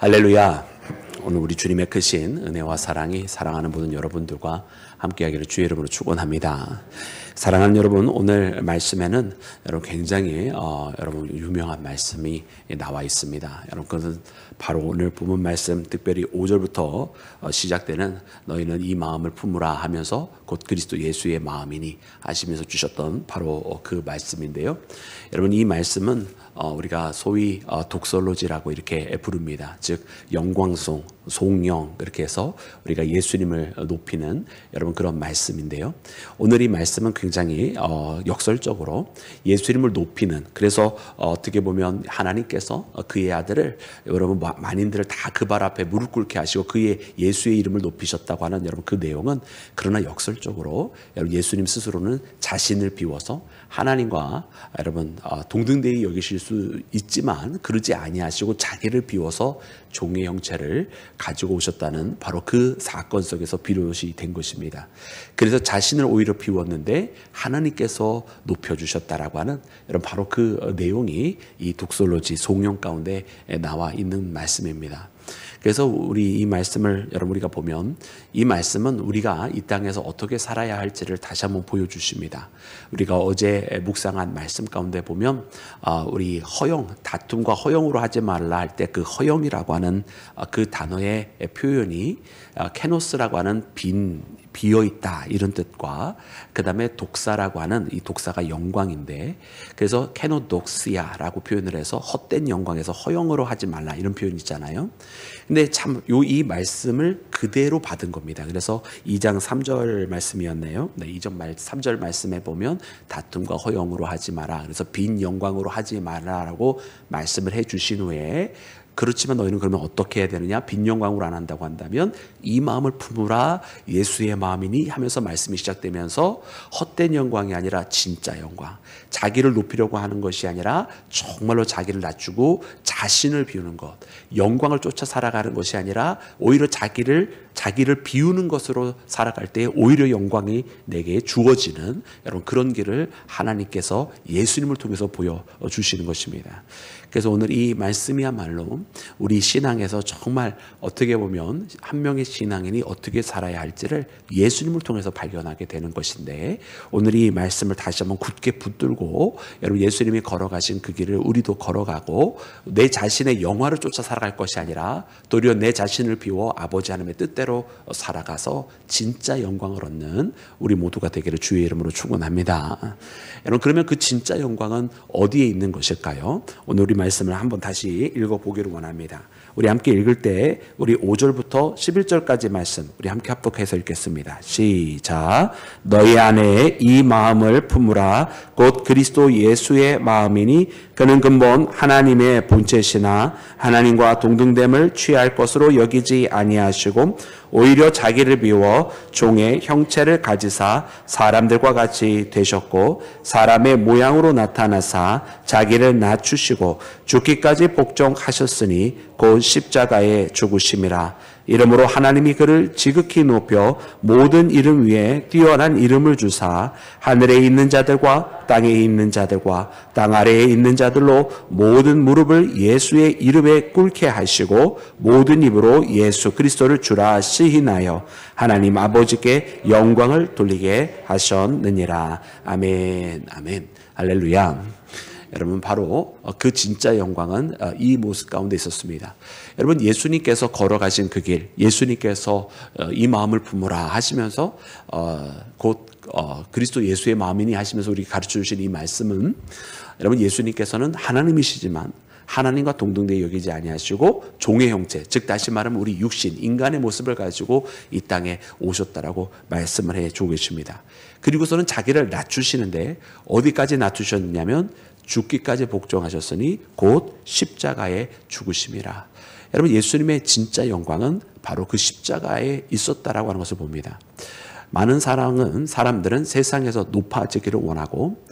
할렐루야. 오늘 우리 주님의 크신 은혜와 사랑이 사랑하는 모든 여러분들과 함께하기를 주의 이름으로 축원합니다. 사랑하는 여러분, 오늘 말씀에는 여러분 굉장히 여러분 유명한 말씀이 나와 있습니다. 여러분 그것은 바로 오늘 본문 말씀, 특별히 5절부터 시작되는 너희는 이 마음을 품으라 하면서 곧 그리스도 예수의 마음이니 하시면서 주셨던 바로 그 말씀인데요. 여러분 이 말씀은 우리가 소위 독설로지라고 이렇게 부릅니다. 즉 영광송, 송영 그렇게 해서 우리가 예수님을 높이는 여러분 그런 말씀인데요. 오늘 이 말씀은 굉장히 역설적으로 예수님을 높이는, 그래서 어떻게 보면 하나님께서 그의 아들을 여러분 만인들을 다 그 발 앞에 무릎 꿇게 하시고 그의 예수의 이름을 높이셨다고 하는 여러분 그 내용은, 그러나 역설적으로 여러분 예수님 스스로는 자신을 비워서 하나님과 여러분 동등되이 여기실 수 있지만 그러지 아니하시고 자기를 비워서 종의 형체를 가지고 오셨다는 바로 그 사건 속에서 비롯이 된 것입니다. 그래서 자신을 오히려 비웠는데 하나님께서 높여주셨다라고 하는 여러분 바로 그 내용이 이 독설로지 송영 가운데 나와 있는 말씀입니다. 그래서 우리 이 말씀을 여러분 우리가 보면 이 말씀은 우리가 이 땅에서 어떻게 살아야 할지를 다시 한번 보여주십니다. 우리가 어제 묵상한 말씀 가운데 보면 우리 허영, 다툼과 허영으로 하지 말라 할 때 그 허영이라고 하는 그 단어의 표현이 케노스라고 하는 비어있다 이런 뜻과 그 다음에 독사라고 하는 이 독사가 영광인데, 그래서 케노독시아라고 표현을 해서 헛된 영광에서 허영으로 하지 말라 이런 표현이 있잖아요. 근데 참 이 말씀을 그대로 받은 겁니다. 그래서 2장 3절 말씀이었네요. 네, 3절 말씀에 보면 다툼과 허영으로 하지 마라. 그래서 빈 영광으로 하지 마라라고 말씀을 해 주신 후에, 그렇지만 너희는 그러면 어떻게 해야 되느냐? 빈 영광으로 안 한다고 한다면 이 마음을 품으라 예수의 마음이니 하면서 말씀이 시작되면서 헛된 영광이 아니라 진짜 영광, 자기를 높이려고 하는 것이 아니라 정말로 자기를 낮추고 자신을 비우는 것, 영광을 쫓아 살아가는 것이 아니라 오히려 자기를 비우는 것으로 살아갈 때 오히려 영광이 내게 주어지는 여러분 그런 길을 하나님께서 예수님을 통해서 보여주시는 것입니다. 그래서 오늘 이 말씀이야말로 우리 신앙에서 정말 어떻게 보면 한 명의 신앙인이 어떻게 살아야 할지를 예수님을 통해서 발견하게 되는 것인데, 오늘 이 말씀을 다시 한번 굳게 붙들고 여러분 예수님이 걸어가신 그 길을 우리도 걸어가고 내 자신의 영화를 쫓아 살아갈 것이 아니라 도리어 내 자신을 비워 아버지 하나님의 뜻대로 살아가서 진짜 영광을 얻는 우리 모두가 되기를 주의 이름으로 축원합니다. 여러분 그러면 그 진짜 영광은 어디에 있는 것일까요? 오늘 우리 말씀을 한번 다시 읽어보기를 원합니다. 우리 함께 읽을 때 우리 5절부터 11절까지 말씀 우리 함께 합독해서 읽겠습니다. 시작. 너희 안에 이 마음을 품으라 곧 그리스도 예수의 마음이니 그는 근본 하나님의 본체시나 하나님과 동등됨을 취할 것으로 여기지 아니하시고 오히려 자기를 비워 종의 형체를 가지사 사람들과 같이 되셨고 사람의 모양으로 나타나사 자기를 낮추시고 죽기까지 복종하셨으니 곧 십자가에 죽으심이라. 이러므로 하나님이 그를 지극히 높여 모든 이름 위에 뛰어난 이름을 주사 하늘에 있는 자들과 땅에 있는 자들과 땅 아래에 있는 자들로 모든 무릎을 예수의 이름에 꿇게 하시고 모든 입으로 예수 그리스도를 주라 시인하여 하나님 아버지께 영광을 돌리게 하셨느니라. 아멘. 아멘. 할렐루야. 여러분 바로 그 진짜 영광은 이 모습 가운데 있었습니다. 여러분 예수님께서 걸어가신 그 길, 예수님께서 이 마음을 품으라 하시면서 곧 그리스도 예수의 마음이니 하시면서 우리 가르쳐 주신 이 말씀은, 여러분 예수님께서는 하나님이시지만 하나님과 동등되이 여기지 아니하시고 종의 형체, 즉 다시 말하면 우리 육신, 인간의 모습을 가지고 이 땅에 오셨다라고 말씀을 해주고 계십니다. 그리고서는 자기를 낮추시는데 어디까지 낮추셨냐면 죽기까지 복종하셨으니 곧 십자가에 죽으심이라. 여러분 예수님의 진짜 영광은 바로 그 십자가에 있었다라고 하는 것을 봅니다. 많은 사람들은 세상에서 높아지기를 원하고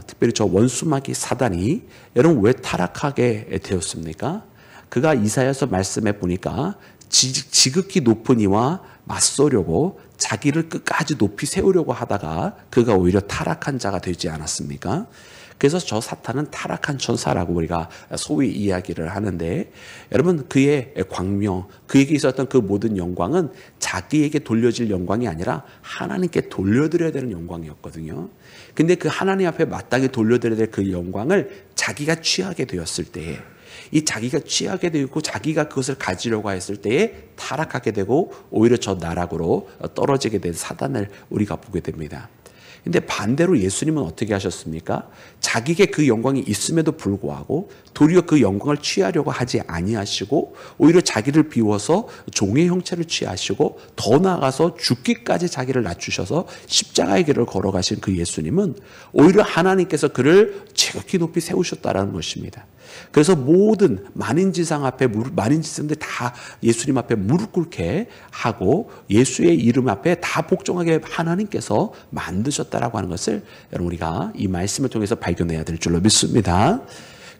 특별히 저 원수마귀 사단이 여러분 왜 타락하게 되었습니까? 그가 이사야서 말씀해 보니까 지극히 높은 이와 맞서려고 자기를 끝까지 높이 세우려고 하다가 그가 오히려 타락한 자가 되지 않았습니까? 그래서 저 사탄은 타락한 천사라고 우리가 소위 이야기를 하는데, 여러분 그의 광명, 그에게 있었던 그 모든 영광은 자기에게 돌려질 영광이 아니라 하나님께 돌려드려야 되는 영광이었거든요. 근데 그 하나님 앞에 마땅히 돌려드려야 될 그 영광을 자기가 취하게 되었을 때에, 이 자기가 취하게 되고 자기가 그것을 가지려고 했을 때에 타락하게 되고 오히려 저 나락으로 떨어지게 된 사단을 우리가 보게 됩니다. 근데 반대로 예수님은 어떻게 하셨습니까? 자기에게 그 영광이 있음에도 불구하고 도리어 그 영광을 취하려고 하지 아니하시고 오히려 자기를 비워서 종의 형체를 취하시고 더 나아가서 죽기까지 자기를 낮추셔서 십자가의 길을 걸어가신 그 예수님은 오히려 하나님께서 그를 지극히 높이 세우셨다라는 것입니다. 그래서 모든 만인지상 앞에 만인지상들 다 예수님 앞에 무릎 꿇게 하고 예수의 이름 앞에 다 복종하게 하나님께서 만드셨다라고 하는 것을 여러분 우리가 이 말씀을 통해서 발견해야 될 줄로 믿습니다.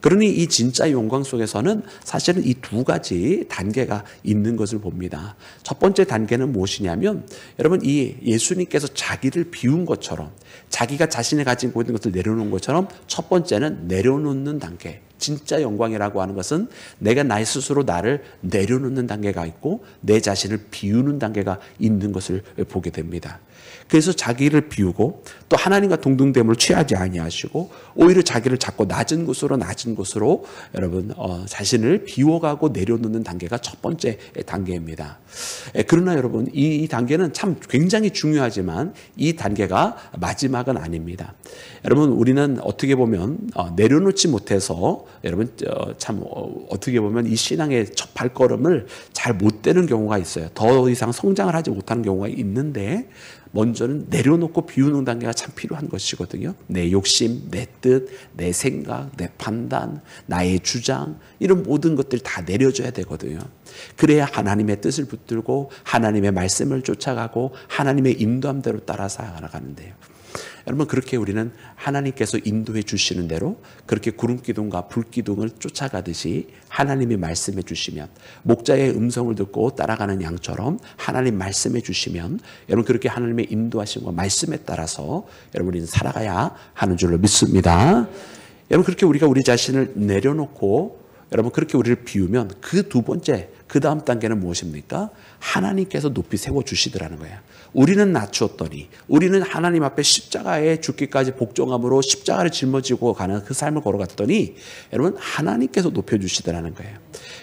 그러니 이 진짜 영광 속에서는 사실은 이 두 가지 단계가 있는 것을 봅니다. 첫 번째 단계는 무엇이냐면, 여러분 이 예수님께서 자기를 비운 것처럼, 자기가 자신이 가지고 있는 것을 내려놓은 것처럼 첫 번째는 내려놓는 단계. 진짜 영광이라고 하는 것은 내가 나의 스스로 나를 내려놓는 단계가 있고 내 자신을 비우는 단계가 있는 것을 보게 됩니다. 그래서 자기를 비우고 또 하나님과 동등됨을 취하지 아니하시고 오히려 자기를 자꾸 낮은 곳으로 여러분 자신을 비워가고 내려놓는 단계가 첫 번째 단계입니다. 그러나 여러분 이 단계는 참 굉장히 중요하지만 이 단계가 마지막은 아닙니다. 여러분 우리는 어떻게 보면 내려놓지 못해서 여러분 참 어떻게 보면 이 신앙의 첫 발걸음을 잘 못 떼는 경우가 있어요. 더 이상 성장을 하지 못하는 경우가 있는데 먼저는 내려놓고 비우는 단계가 참 필요한 것이거든요. 내 욕심, 내 뜻, 내 생각, 내 판단, 나의 주장 이런 모든 것들 다 내려줘야 되거든요. 그래야 하나님의 뜻을 붙들고 하나님의 말씀을 쫓아가고 하나님의 인도함대로 따라서 나아가는데요. 여러분 그렇게 우리는 하나님께서 인도해 주시는 대로 그렇게 구름기둥과 불기둥을 쫓아가듯이 하나님이 말씀해 주시면 목자의 음성을 듣고 따라가는 양처럼 하나님 말씀해 주시면 여러분 그렇게 하나님의 인도하심과 말씀에 따라서 여러분 우리는 살아가야 하는 줄로 믿습니다. 여러분 그렇게 우리가 우리 자신을 내려놓고 여러분 그렇게 우리를 비우면 그 두 번째 그 다음 단계는 무엇입니까? 하나님께서 높이 세워주시더라는 거예요. 우리는 낮추었더니 우리는 하나님 앞에 십자가에 죽기까지 복종함으로 십자가를 짊어지고 가는 그 삶을 걸어갔더니 여러분 하나님께서 높여주시더라는 거예요.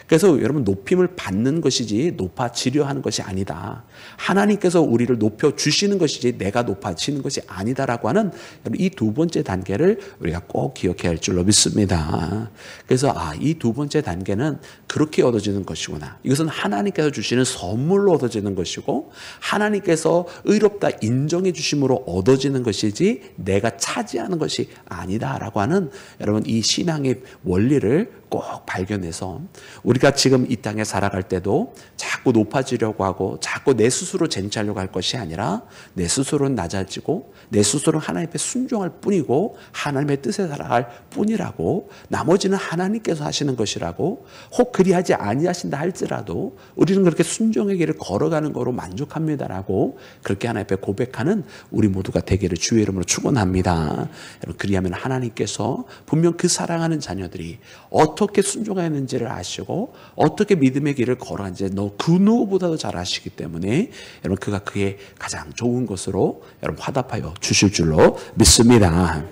그래서 여러분 높임을 받는 것이지 높아지려 하는 것이 아니다. 하나님께서 우리를 높여주시는 것이지 내가 높아지는 것이 아니다라고 하는 이 두 번째 단계를 우리가 꼭 기억해야 할 줄로 믿습니다. 그래서 이 두 번째 단계는 그렇게 얻어지는 것이구나. 이것은 하나님께서 주시는 선물로 얻어지는 것이고 하나님께서 의롭다 인정해 주심으로 얻어지는 것이지 내가 차지하는 것이 아니다라고 하는 여러분 이 신앙의 원리를 꼭 발견해서 우리가 지금 이 땅에 살아갈 때도 자꾸 높아지려고 하고 자꾸 내 스스로 쟁취하려고 할 것이 아니라 내 스스로는 낮아지고 내 스스로는 하나님 앞에 순종할 뿐이고 하나님의 뜻에 살아갈 뿐이라고 나머지는 하나님께서 하시는 것이라고 혹 그리하지 아니하신다 할지라도 우리는 그렇게 순종의 길을 걸어가는 거로 만족합니다라고 그렇게 하나님 앞에 고백하는 우리 모두가 되기를 주의 이름으로 축원합니다. 여러분 그리하면 하나님께서 분명 그 사랑하는 자녀들이 어떻게 순종했는지를 아시고 어떻게 믿음의 길을 걸어간지 그 누구보다도 잘 아시기 때문에 여러분 그가 그의 가장 좋은 것으로 여러분 화답하여 주실 줄로 믿습니다.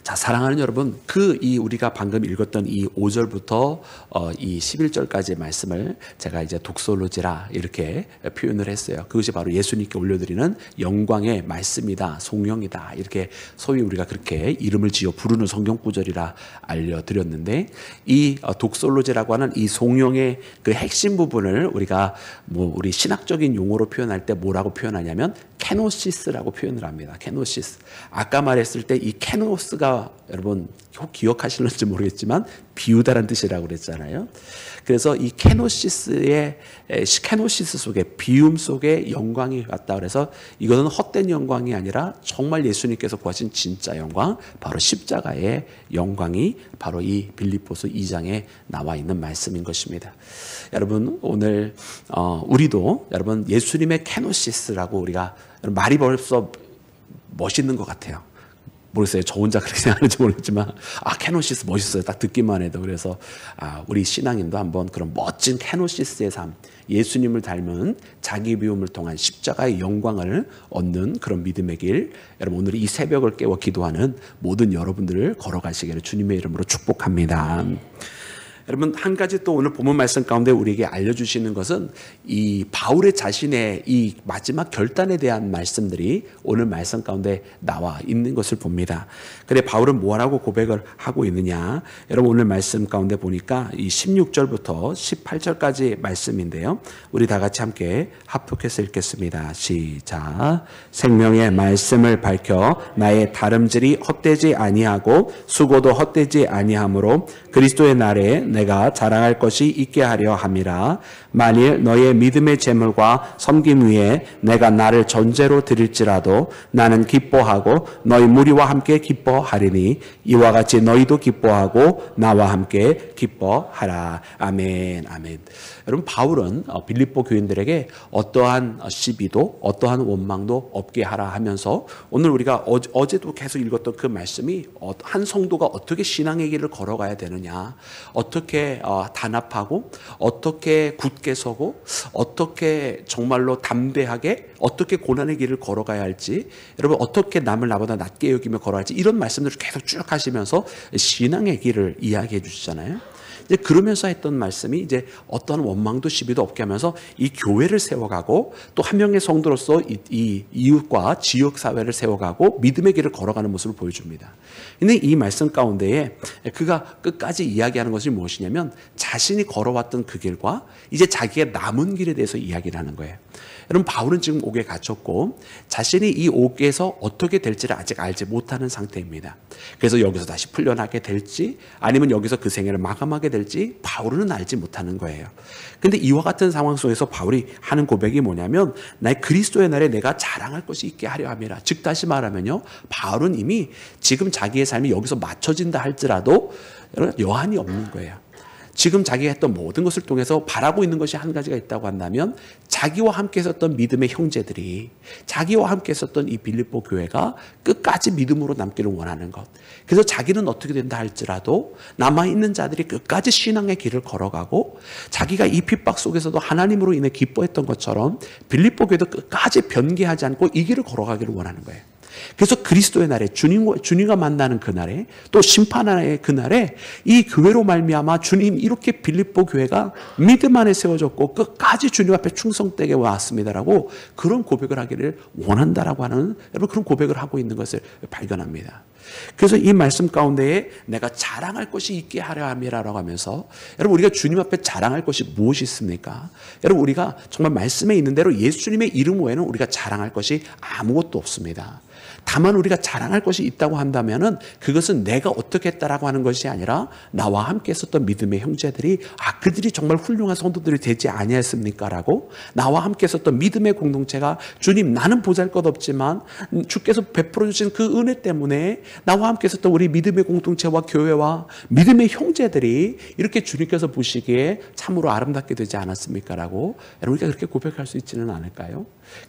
자, 사랑하는 여러분, 우리가 방금 읽었던 이 5절부터 이 11절까지의 말씀을 제가 이제 독솔로지라 이렇게 표현을 했어요. 그것이 바로 예수님께 올려드리는 영광의 말씀이다, 송영이다. 이렇게 소위 우리가 그렇게 이름을 지어 부르는 성경 구절이라 알려드렸는데 이 독솔로지라고 하는 이 송영의 그 핵심 부분을 우리가 우리 신학적인 용어로 표현할 때 뭐라고 표현하냐면 케노시스라고 표현을 합니다. 케노시스. 아까 말했을 때 이 케노스가 여러분 혹 기억하실는지 모르겠지만 비우다라는 뜻이라고 그랬잖아요. 그래서 이 케노시스 속에 비움 속에 영광이 왔다 그래서 이거는 헛된 영광이 아니라 정말 예수님께서 구하신 진짜 영광, 바로 십자가의 영광이 바로 이 빌립보서 2장에 나와 있는 말씀인 것입니다. 여러분 오늘 우리도 여러분 예수님의 케노시스라고 우리가 말이 벌써 멋있는 것 같아요. 모르겠어요. 저 혼자 그렇게 생각하는지 모르겠지만 케노시스 멋있어요. 딱 듣기만 해도. 그래서 우리 신앙인도 한번 그런 멋진 케노시스의 삶, 예수님을 닮은 자기 비움을 통한 십자가의 영광을 얻는 그런 믿음의 길, 여러분 오늘 이 새벽을 깨워 기도하는 모든 여러분들을 걸어가시기를 주님의 이름으로 축복합니다. 여러분 한 가지 또 오늘 본문 말씀 가운데 우리에게 알려주시는 것은 이 바울의 자신의 이 마지막 결단에 대한 말씀들이 오늘 말씀 가운데 나와 있는 것을 봅니다. 그래 바울은 뭐라고 고백을 하고 있느냐? 여러분 오늘 말씀 가운데 보니까 이 16절부터 18절까지 말씀인데요. 우리 다 같이 함께 합독해서 읽겠습니다. 시작. 생명의 말씀을 밝혀 나의 다름질이 헛되지 아니하고 수고도 헛되지 아니하므로 그리스도의 날에 내가 자랑할 것이 있게 하려 함이라. 만일 너의 믿음의 재물과 섬김 위에 내가 나를 전제로 드릴지라도 나는 기뻐하고 너희 무리와 함께 기뻐하리니 이와 같이 너희도 기뻐하고 나와 함께 기뻐하라. 아멘. 아멘. 여러분 바울은 빌립보 교인들에게 어떠한 시비도 어떠한 원망도 없게 하라 하면서 오늘 우리가 어제도 계속 읽었던 그 말씀이 한 성도가 어떻게 신앙의 길을 걸어가야 되느냐, 어떻게 단합하고 어떻게 굳게 서고 어떻게 정말로 담대하게 어떻게 고난의 길을 걸어가야 할지, 여러분 어떻게 남을 나보다 낮게 여기며 걸어야 할지, 이런 말씀들을 계속 쭉 하시면서 신앙의 길을 이야기해 주시잖아요. 이제 그러면서 했던 말씀이 이제 어떤 원망도 시비도 없게 하면서 이 교회를 세워가고 또 한 명의 성도로서 이 이웃과 지역 사회를 세워가고 믿음의 길을 걸어가는 모습을 보여줍니다. 근데 이 말씀 가운데에 그가 끝까지 이야기하는 것이 무엇이냐면 자신이 걸어왔던 그 길과 이제 자기의 남은 길에 대해서 이야기를 하는 거예요. 여러분 바울은 지금 옥에 갇혔고 자신이 이 옥에서 어떻게 될지를 아직 알지 못하는 상태입니다. 그래서 여기서 다시 풀려나게 될지 아니면 여기서 그 생애를 마감하게 될지 바울은 알지 못하는 거예요. 근데 이와 같은 상황 속에서 바울이 하는 고백이 뭐냐면 나의 그리스도의 날에 내가 자랑할 것이 있게 하려 함이라. 즉 다시 말하면요, 바울은 이미 지금 자기의 삶이 여기서 맞춰진다 할지라도 여한이 없는 거예요. 지금 자기가 했던 모든 것을 통해서 바라고 있는 것이 한 가지가 있다고 한다면 자기와 함께 있었던 믿음의 형제들이, 자기와 함께 있었던 이 빌립보 교회가 끝까지 믿음으로 남기를 원하는 것. 그래서 자기는 어떻게 된다 할지라도 남아있는 자들이 끝까지 신앙의 길을 걸어가고 자기가 이 핍박 속에서도 하나님으로 인해 기뻐했던 것처럼 빌립보 교회도 끝까지 변개하지 않고 이 길을 걸어가기를 원하는 거예요. 그래서 그리스도의 날에 주님과 만나는 그날에 또 심판의 그날에 이 교회로 말미암아 주님 이렇게 빌립보 교회가 믿음 안에 세워졌고 끝까지 주님 앞에 충성되게 왔습니다라고 그런 고백을 하기를 원한다라고 하는 여러분 그런 고백을 하고 있는 것을 발견합니다. 그래서 이 말씀 가운데에 내가 자랑할 것이 있게 하려 함이라고 하면서 여러분 우리가 주님 앞에 자랑할 것이 무엇이 있습니까? 여러분 우리가 정말 말씀에 있는 대로 예수님의 이름 외에는 우리가 자랑할 것이 아무것도 없습니다. 다만 우리가 자랑할 것이 있다고 한다면은 그것은 내가 어떻게 했다라고 하는 것이 아니라 나와 함께 있었던 믿음의 형제들이 그들이 정말 훌륭한 성도들이 되지 아니했습니까? 라고 나와 함께 있었던 믿음의 공동체가 주님 나는 보잘것없지만 주께서 베풀어 주신 그 은혜 때문에 나와 함께 있었던 우리 믿음의 공동체와 교회와 믿음의 형제들이 이렇게 주님께서 보시기에 참으로 아름답게 되지 않았습니까? 라고 여러분 우리가 그렇게 고백할 수 있지는 않을까요?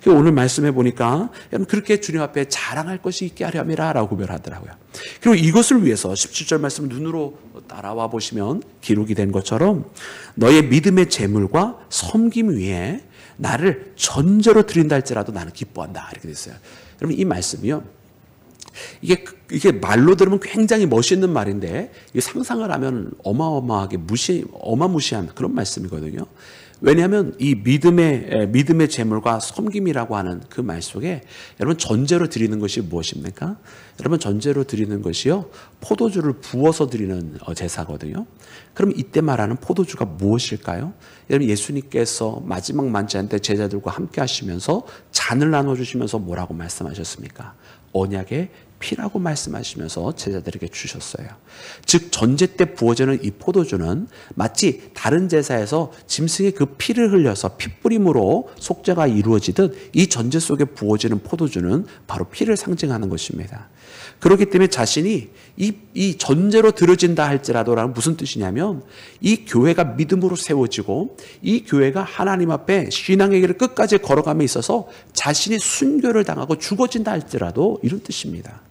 오늘 말씀해 보니까 그렇게 주님 앞에 자랑할 것이 있게 하려 함이라 라고 고백하더라고요. 그리고 이것을 위해서 17절 말씀 눈으로 따라와 보시면 기록이 된 것처럼 너의 믿음의 재물과 섬김 위에 나를 전제로 드린다 할지라도 나는 기뻐한다 이렇게 됐어요. 여러분 이 말씀이요, 이게 말로 들으면 굉장히 멋있는 말인데 이게 상상을 하면 어마어마하게 어마무시한 그런 말씀이거든요. 왜냐하면 이 믿음의 재물과 섬김이라고 하는 그 말 속에 여러분 전제로 드리는 것이 무엇입니까? 여러분 전제로 드리는 것이요, 포도주를 부어서 드리는 제사거든요. 그럼 이때 말하는 포도주가 무엇일까요? 여러분 예수님께서 마지막 만찬 때 제자들과 함께 하시면서 잔을 나눠주시면서 뭐라고 말씀하셨습니까? 언약의 피라고 말씀하시면서 제자들에게 주셨어요. 즉 전제 때 부어지는 이 포도주는 마치 다른 제사에서 짐승의 그 피를 흘려서 피뿌림으로 속죄가 이루어지듯 이 전제 속에 부어지는 포도주는 바로 피를 상징하는 것입니다. 그렇기 때문에 자신이 이 전제로 드려진다 할지라도라는 무슨 뜻이냐면 이 교회가 믿음으로 세워지고 이 교회가 하나님 앞에 신앙의 길을 끝까지 걸어감에 있어서 자신이 순교를 당하고 죽어진다 할지라도 이런 뜻입니다.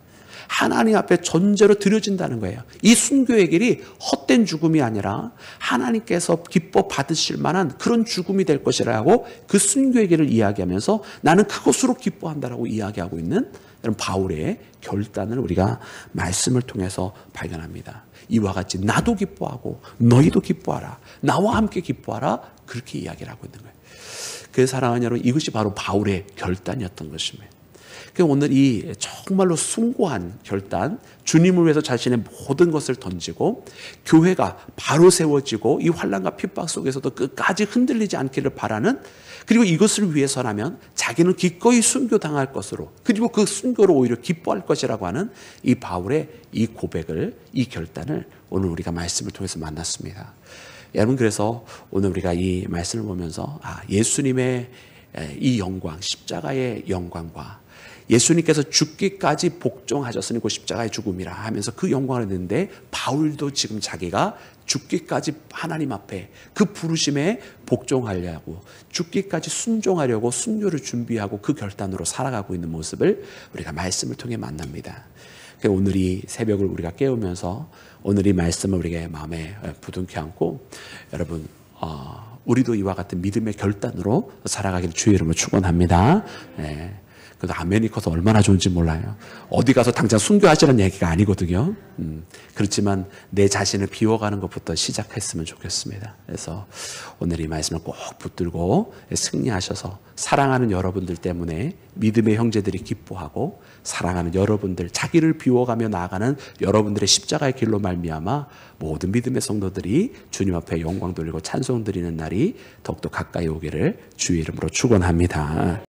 하나님 앞에 전제로 드려진다는 거예요. 이 순교의 길이 헛된 죽음이 아니라 하나님께서 기뻐 받으실 만한 그런 죽음이 될 것이라고 그 순교의 길을 이야기하면서 나는 그것으로 기뻐한다라고 이야기하고 있는 이런 바울의 결단을 우리가 말씀을 통해서 발견합니다. 이와 같이 나도 기뻐하고 너희도 기뻐하라. 나와 함께 기뻐하라. 그렇게 이야기를 하고 있는 거예요. 그 사랑하는 여러분, 이것이 바로 바울의 결단이었던 것입니다. 오늘 이 정말로 숭고한 결단, 주님을 위해서 자신의 모든 것을 던지고 교회가 바로 세워지고 이 환난과 핍박 속에서도 끝까지 흔들리지 않기를 바라는, 그리고 이것을 위해서라면 자기는 기꺼이 순교당할 것으로, 그리고 그 순교로 오히려 기뻐할 것이라고 하는 이 바울의 이 고백을, 이 결단을 오늘 우리가 말씀을 통해서 만났습니다. 여러분, 그래서 오늘 우리가 이 말씀을 보면서 예수님의 이 영광, 십자가의 영광과 예수님께서 죽기까지 복종하셨으니 그 십자가의 죽음이라 하면서 그 영광을 했는데, 바울도 지금 자기가 죽기까지 하나님 앞에 그 부르심에 복종하려고, 죽기까지 순종하려고 순교를 준비하고 그 결단으로 살아가고 있는 모습을 우리가 말씀을 통해 만납니다. 오늘 이 새벽을 우리가 깨우면서 오늘 이 말씀을 우리의 마음에 부둥켜 안고, 여러분 우리도 이와 같은 믿음의 결단으로 살아가기를 주의 이름으로 축원합니다. 그래도 아멘이 커서 얼마나 좋은지 몰라요. 어디 가서 당장 순교하시라는 얘기가 아니거든요. 그렇지만 내 자신을 비워가는 것부터 시작했으면 좋겠습니다. 그래서 오늘 이 말씀을 꼭 붙들고 승리하셔서 사랑하는 여러분들 때문에 믿음의 형제들이 기뻐하고, 사랑하는 여러분들, 자기를 비워가며 나아가는 여러분들의 십자가의 길로 말미암아 모든 믿음의 성도들이 주님 앞에 영광 돌리고 찬송 드리는 날이 더욱더 가까이 오기를 주의 이름으로 축원합니다.